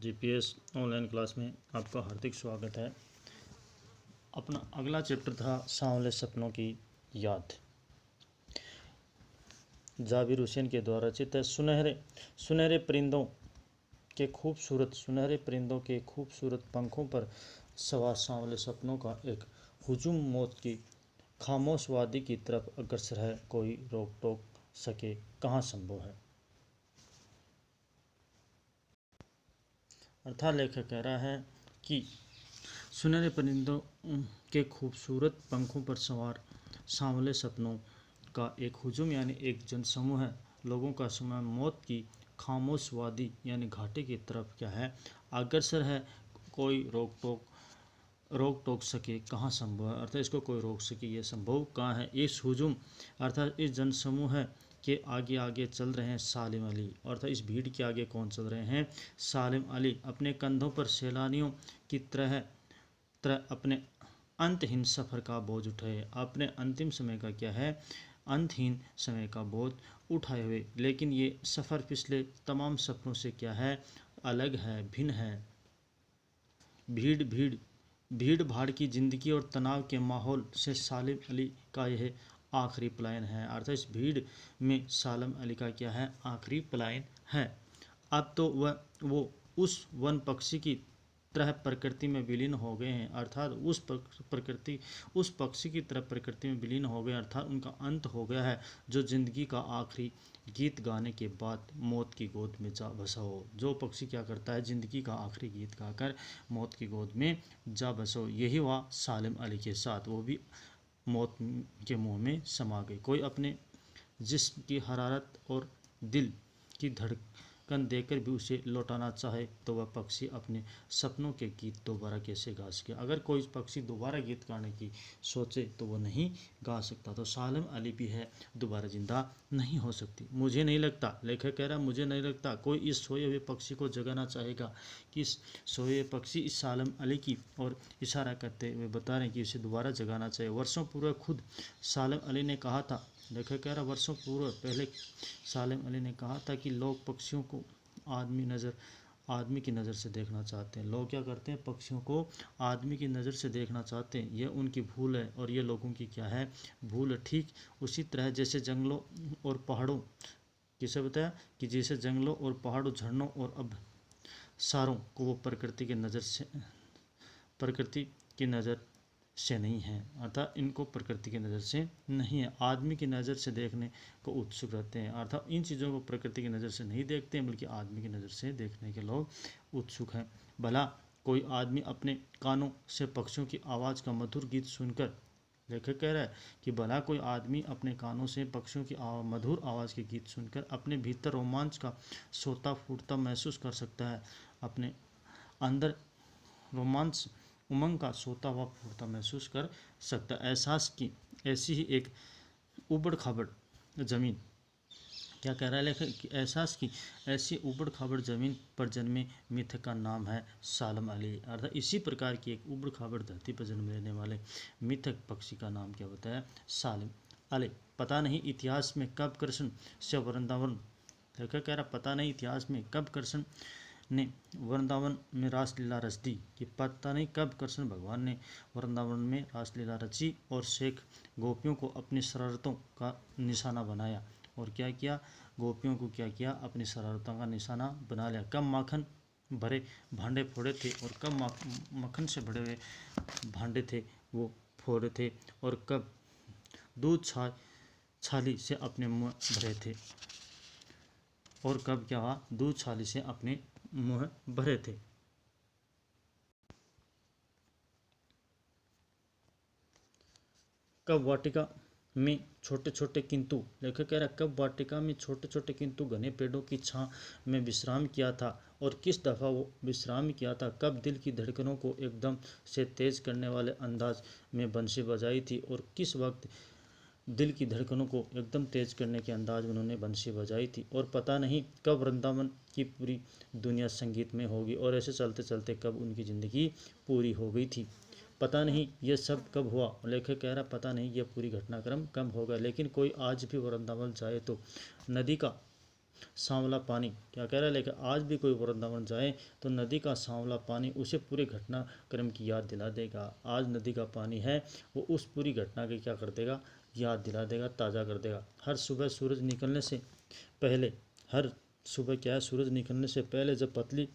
GPS online class में आपका हार्दिक स्वागत है। अपना अगला चैप्टर था सांवले सपनों की याद। जाबिर हुसैन के द्वारा रचित है। सुनहरे परिंदों के खूबसूरत पंखों पर सवार सांवले सपनों का एक हुजूम मौत की खामोश वादी की तरफ अग्रसर है। कोई रोक टोक सके कहाँ संभव है। अर्थात लेखक कह रहा है कि सुनहरे परिंदों के खूबसूरत पंखों पर सवार सांवले सपनों का एक हुजूम यानी एक जनसमूह है। लोगों का समय मौत की खामोश वादी यानी घाटी की तरफ क्या है अग्रसर है। कोई रोक टोक सके कहाँ संभव है। अर्थात इसको कोई रोक सके ये संभव कहाँ है। इस हुजूम अर्थात इस जनसमूह है के आगे आगे चल रहे हैं सालिम अली। अर्थात इस भीड़ के आगे कौन चल रहे हैं। सालिम अली अपने कंधों पर सैलानियों की तरह अपने अंतहीन सफ़र का बोझ उठाए। अपने अंतिम समय का क्या है अंतहीन समय का बोझ उठाए हुए। लेकिन ये सफ़र पिछले तमाम सफ़रों से क्या है अलग है, भिन्न है। भीड़ भाड़ की ज़िंदगी और तनाव के माहौल से सालिम अली का यह आखिरी पलायन है। अर्थात इस भीड़ में सालिम अली का क्या है आखिरी पलायन है। अब तो वो उस वन पक्षी की तरह प्रकृति में विलीन हो गए हैं। अर्थात उस पक्षी की तरह प्रकृति में विलीन हो गए। अर्थात उनका अंत हो गया है जो जिंदगी का आखिरी गीत गाने के बाद मौत की गोद में जा बसा हो। जो पक्षी क्या करता है जिंदगी का आखिरी गीत गाकर मौत की गोद में जा बसा हो। यही हुआ सालिम अली के साथ। वो भी मौत के मुंह में समा गई। कोई अपने जिस्म की हरारत और दिल की धड़कन देकर भी उसे लौटाना चाहे तो वह पक्षी अपने सपनों के गीत दोबारा कैसे गा सके। अगर कोई पक्षी दोबारा गीत गाने की सोचे तो वह नहीं गा सकता। तो सालिम अली भी है दोबारा जिंदा नहीं हो सकती। मुझे नहीं लगता, लेखक कह रहा मुझे नहीं लगता कोई इस सोए हुए पक्षी को जगाना चाहेगा कि इस सोए हुए पक्षी इस सालिम अली की और इशारा करते हुए बता रहे हैं कि इसे दोबारा जगाना चाहिए। वर्षों पूर्व खुद सालिम अली ने कहा था, लेखक कह रहा वर्षों पूर्व पहले सालिम अली ने कहा था कि लोग पक्षियों को आदमी की नज़र से देखना चाहते हैं। लोग क्या करते हैं पक्षियों को आदमी की नज़र से देखना चाहते हैं। यह उनकी भूल है और ये लोगों की क्या है भूल है। ठीक उसी तरह जैसे जंगलों और पहाड़ों किसे बताया कि जैसे जंगलों और पहाड़ों झरनों और अब सारों को वो प्रकृति की नज़र से नहीं है। अर्थात इनको प्रकृति की नज़र से नहीं है, आदमी की नज़र से देखने को उत्सुक रहते हैं। अर्थात इन चीज़ों को प्रकृति की नज़र से नहीं देखते हैं बल्कि आदमी की नज़र से देखने के लोग उत्सुक हैं। भला कोई आदमी अपने कानों से पक्षियों की आवाज़ का मधुर गीत सुनकर, लेखक कह रहा है कि भला कोई आदमी अपने कानों से पक्षियों की मधुर आवाज़ के गीत सुनकर अपने भीतर रोमांच का सोता फूटता महसूस कर सकता है। अपने अंदर रोमांच उमंग का सोता हुआ फूटता महसूस कर सकता है। एहसास की ऐसी ही एक उबड़ खाबड़ ज़मीन, क्या कह रहा है लेखक कि एहसास की ऐसी उबड़ खाबड़ ज़मीन पर जन्मे मिथ का नाम है सालिम अली। अर्थात इसी प्रकार की एक उबड़ खाबड़ धरती पर जन्म लेने वाले मिथक पक्षी का नाम क्या बताया सालिम अली। पता नहीं इतिहास में कब कृष्ण से वृंदावन, लेखक कह रहा पता नहीं इतिहास में कब कृष्ण ने वृंदावन में रासलीला रच दी कि पता नहीं कब कृष्ण भगवान ने वृंदावन में रासलीला रची और शेख गोपियों को अपनी शरारतों का निशाना बनाया। और क्या किया गोपियों को क्या किया अपनी शरारतों का निशाना बना लिया। कब माखन भरे भांडे फोड़े थे और कब मक्खन से भरे हुए भांडे थे वो फोड़े थे और कब दूध छाली से अपने मुँह भरे थे और कब क्या हुआ दूध छाली से अपने मुँह भरे थे। कब वाटिका में छोटे छोटे किंतु, लेखक कह रहा कब वाटिका में छोटे छोटे किंतु घने पेड़ों की छां में विश्राम किया था और किस दफ़ा वो विश्राम किया था। कब दिल की धड़कनों को एकदम से तेज करने वाले अंदाज में बंसी बजाई थी और किस वक्त दिल की धड़कनों को एकदम तेज करने के अंदाज में उन्होंने बंसी बजाई थी। और पता नहीं कब वृंदावन की पूरी दुनिया संगीत में होगी और ऐसे चलते चलते कब उनकी ज़िंदगी पूरी हो गई थी। पता नहीं ये सब कब हुआ। लेखक कह रहा पता नहीं ये पूरी घटनाक्रम कब होगा। लेकिन कोई आज भी वृंदावन जाए तो नदी का सांवला पानी, क्या कह रहा है, लेकिन आज भी कोई वृंदावन जाए तो नदी का सांवला पानी उसे पूरे घटनाक्रम की याद दिला देगा। आज नदी का पानी है वो उस पूरी घटना की क्या कर देगा, याद दिला देगा, ताज़ा कर देगा। हर सुबह सूरज निकलने से पहले, हर सुबह क्या है, सूरज निकलने से पहले जब पतली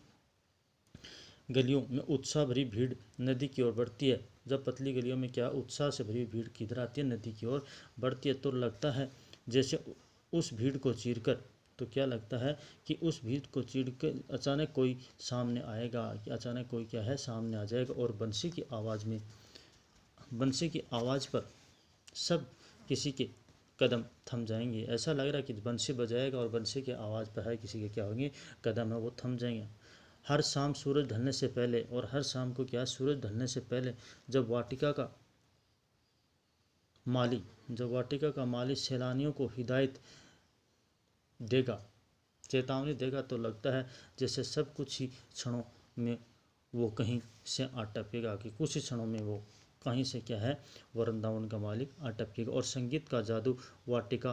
गलियों में उत्साह भरी भीड़ नदी की ओर बढ़ती है, जब पतली गलियों में क्या उत्साह से भरी भीड़ किधर आती है, नदी की ओर बढ़ती है, तो लगता है जैसे उस भीड़ को चीरकर, तो क्या लगता है कि उस भीड़ को चीर कर अचानक कोई सामने आएगा, कि अचानक कोई क्या है सामने आ जाएगा और बंसी की आवाज़ में, बंसी की आवाज़ पर सब किसी के कदम थम जाएंगे। ऐसा लग रहा है कि बंसी बजाएगा और बंसी की आवाज़ पर है किसी के क्या होंगे, कदम है वो थम जाएंगे। हर शाम सूरज ढलने से पहले, और हर शाम को क्या, सूरज ढलने से पहले जब वाटिका का माली, जब वाटिका का माली सैलानियों को हिदायत देगा, चेतावनी देगा, तो लगता है जैसे सब कुछ ही क्षणों में वो कहीं से आ टपकेगा, कि कुछ ही क्षणों में वो कहीं से क्या है, वृंदावन का मालिक आ टपकेगा और संगीत का जादू वाटिका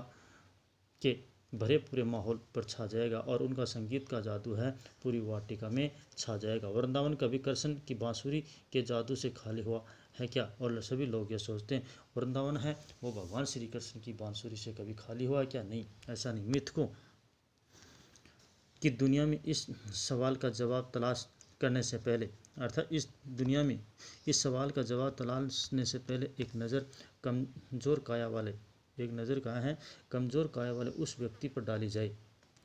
के भरे पूरे माहौल पर छा जाएगा, और उनका संगीत का जादू है पूरी वाटिका में छा जाएगा। वृंदावन कभी कृष्ण की बांसुरी के जादू से खाली हुआ है क्या, और सभी लोग ये सोचते हैं वृंदावन है वो भगवान श्री कृष्ण की बांसुरी से कभी खाली हुआ है क्या, नहीं, ऐसा नहीं। मिथकों कि दुनिया में इस सवाल का जवाब तलाश करने से पहले, अर्थात इस दुनिया में इस सवाल का जवाब तलाशने से पहले एक नज़र कमज़ोर काया वाले, एक नज़र कहाँ है, कमज़ोर काया वाले उस व्यक्ति पर डाली जाए,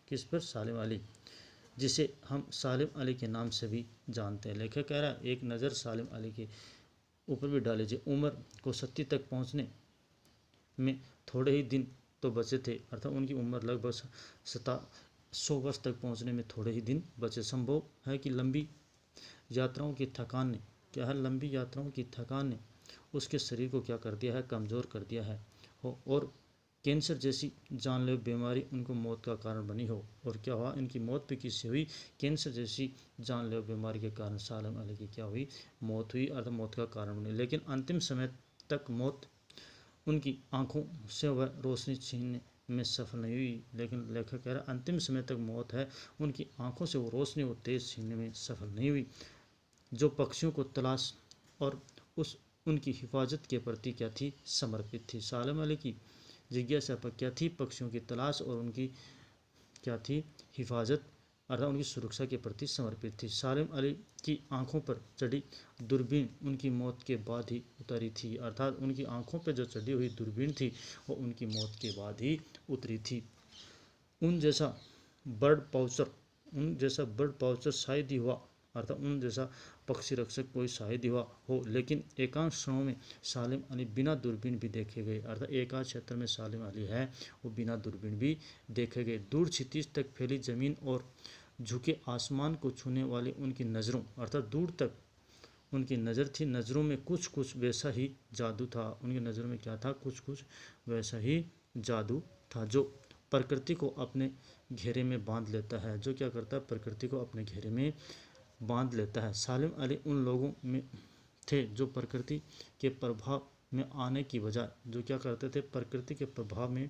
किस पर, सालिम अली, जिसे हम सालिम अली के नाम से भी जानते हैं। लेखक कह रहा है एक नज़र सालिम अली के ऊपर भी डाली जाए। उम्र को 70 तक पहुँचने में थोड़े ही दिन तो बचे थे, अर्थात उनकी उम्र लगभग 100 वर्ष तक पहुंचने में थोड़े ही दिन बचे। संभव है कि लंबी यात्राओं की थकान ने, क्या है, लंबी यात्राओं की थकान ने उसके शरीर को क्या कर दिया है, कमज़ोर कर दिया है हो, और कैंसर जैसी जानलेवा बीमारी उनको मौत का कारण बनी हो। और क्या हुआ, इनकी मौत भी किससे हुई, कैंसर जैसी जानलेवा बीमारी के कारण सालिम अली की क्या हुई, मौत हुई, अर्थात मौत का कारण बनी। लेकिन अंतिम समय तक मौत उनकी आंखों से वह रोशनी छीनने में सफल नहीं हुई। लेकिन लेखक कह रहा है अंतिम समय तक मौत है उनकी आंखों से वो रोशनी वो तेज छीनने में सफल नहीं हुई, जो पक्षियों को तलाश और उस उनकी हिफाजत के प्रति क्या थी, समर्पित थी। सालिम अली की जिज्ञासा पर क्या थी, पक्षियों की तलाश और उनकी क्या थी, हिफाजत, अर्थात उनकी सुरक्षा के प्रति समर्पित थी। सालिम अली की आंखों पर चढ़ी दूरबीन उनकी मौत के बाद ही उतरी थी, अर्थात उनकी आंखों पर जो चढ़ी हुई दूरबीन थी वो उनकी मौत के बाद ही उतरी थी। उन जैसा बर्ड पाउचर शायद ही हुआ, अर्थात उन जैसा पक्षी रक्षक कोई शायद ही हुआ हो, लेकिन एकांश क्षणों में सालिम अली बिना दूरबीन भी देखे गए, अर्थात एकांश क्षेत्र में सालिम अली है वो बिना दूरबीन भी देखे गए। दूर क्षितिज तक फैली जमीन और झुके आसमान को छूने वाली उनकी नज़रों, अर्थात दूर तक उनकी नज़र थी, नज़रों में कुछ कुछ वैसा ही जादू था, उनकी नज़रों में क्या था, कुछ कुछ वैसा ही जादू था, जो प्रकृति को अपने घेरे में बांध लेता है, जो क्या करता है, प्रकृति को अपने घेरे में बांध लेता है। सालिम अली उन लोगों में थे जो प्रकृति के प्रभाव में आने की बजाय, जो क्या करते थे, प्रकृति के प्रभाव में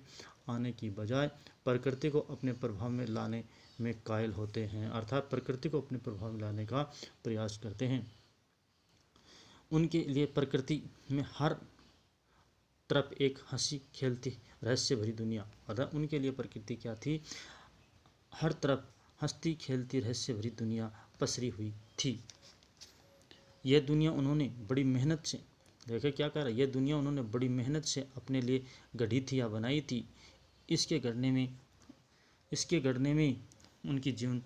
आने की बजाय प्रकृति को अपने प्रभाव में लाने में कायल होते हैं, अर्थात प्रकृति को अपने प्रभाव में लाने का प्रयास करते हैं। उनके लिए प्रकृति में हर तरफ एक हंसी खेलती रहस्य भरी दुनिया, अर्थात उनके लिए प्रकृति क्या थी, हर तरफ हंसती खेलती रहस्य भरी दुनिया पसरी हुई थी। यह दुनिया उन्होंने बड़ी मेहनत से, देखिए क्या कह रहा है, यह दुनिया उन्होंने बड़ी मेहनत से अपने लिए गढ़ी थी या बनाई थी। इसके गढ़ने में उनकी जीवन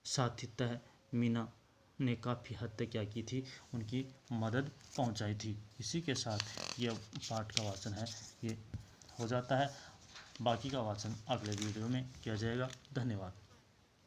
साथी तह मीना ने काफ़ी हद तक क्या की थी, उनकी मदद पहुंचाई थी। इसी के साथ यह पाठ का वाचन है ये हो जाता है, बाकी का वाचन अगले वीडियो में किया जाएगा। धन्यवाद।